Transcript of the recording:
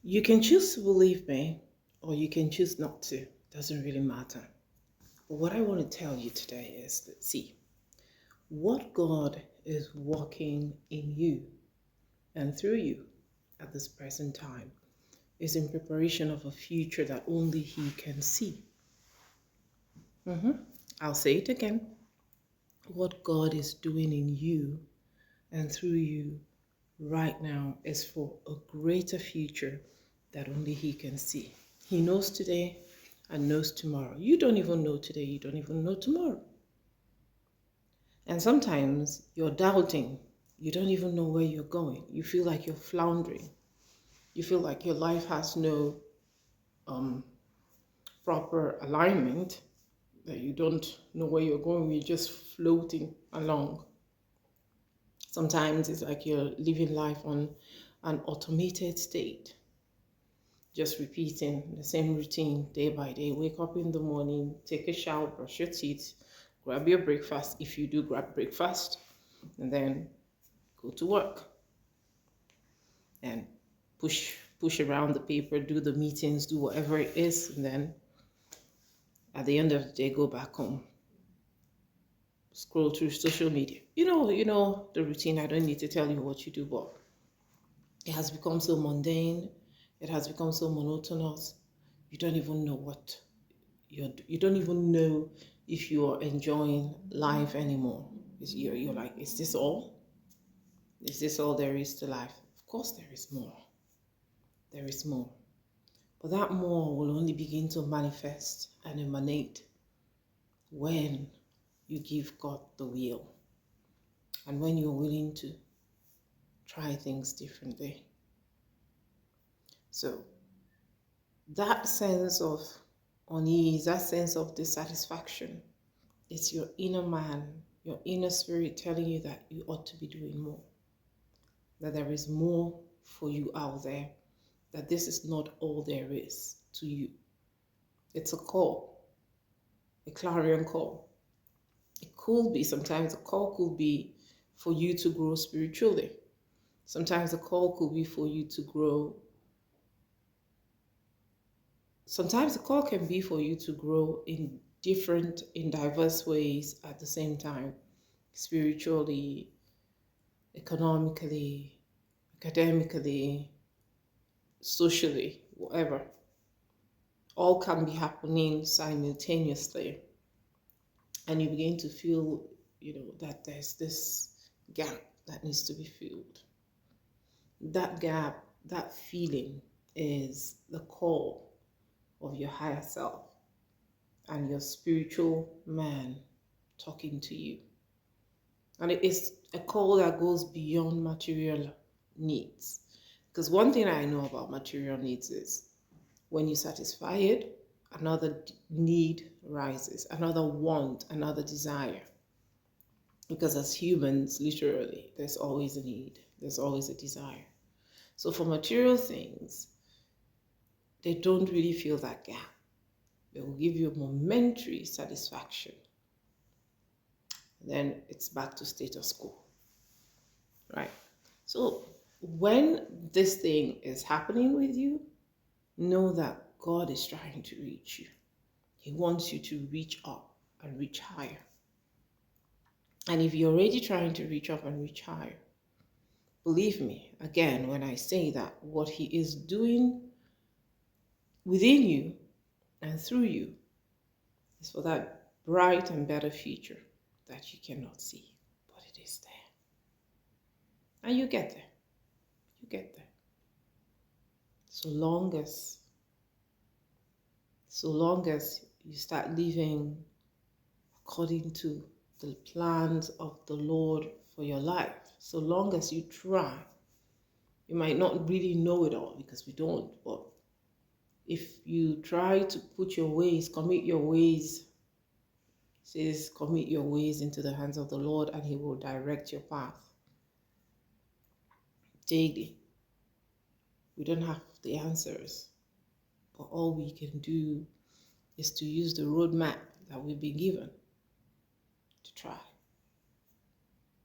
You can choose to believe me or you can choose not to. Doesn't really matter. But what I want to tell you today is that, see, what God is working in you and through you at this present time is in preparation of a future that only He can see. I'll say it again. What God is doing in you and through you right now is for a greater future that only He can see. He knows today and knows tomorrow. You don't even know today, you don't even know tomorrow. And sometimes you're doubting, you don't even know where you're going. You feel like you're floundering. You feel like your life has no proper alignment, that you don't know where you're going, you're just floating along. Sometimes it's like you're living life on an automated state, just repeating the same routine day by day. Wake up in the morning, take a shower, brush your teeth, grab your breakfast, if you do grab breakfast, and then go to work and push around the paper, do the meetings, do whatever it is, and then at the end of the day, go back home, scroll through social media. You know the routine. I don't need to tell you what you do, but it has become so mundane. It has become so monotonous. You don't even know what you don't even know if you are enjoying life anymore. You're like, is this all? Is this all there is to life? Of course, there is more. There is more. But that more will only begin to manifest and emanate when you give God the will and when you're willing to try things differently. So that sense of unease, that sense of dissatisfaction, it's your inner man, your inner spirit telling you that you ought to be doing more, that there is more for you out there, that this is not all there is to you. It's a call, a clarion call. It could be, sometimes the call could be for you to grow spiritually. Sometimes the call could be for you to grow. Sometimes the call can be for you to grow in diverse ways at the same time, spiritually, economically, academically, socially, whatever. All can be happening simultaneously. And you begin to feel, that there's this gap that needs to be filled. That gap, that feeling is the call of your higher self and your spiritual man talking to you. And it is a call that goes beyond material needs. Because one thing I know about material needs is when you satisfy it, another need rises, another want, another desire. Because as humans, literally, there's always a need, there's always a desire. So for material things, they don't really fill that gap. They will give you a momentary satisfaction. Then it's back to status quo, right? So when this thing is happening with you, know that God is trying to reach you. He wants you to reach up and reach higher. And if you're already trying to reach up and reach higher, believe me, again, when I say that, what He is doing within you and through you is for that bright and better future that you cannot see, but it is there. And you get there. You get there. So long as you start living according to the plans of the Lord for your life, so long as you try, you might not really know it all because we don't, but if you try to put your ways, commit your ways, says commit your ways into the hands of the Lord and He will direct your path daily. We don't have the answers, but all we can do is to use the roadmap that we've been given to try.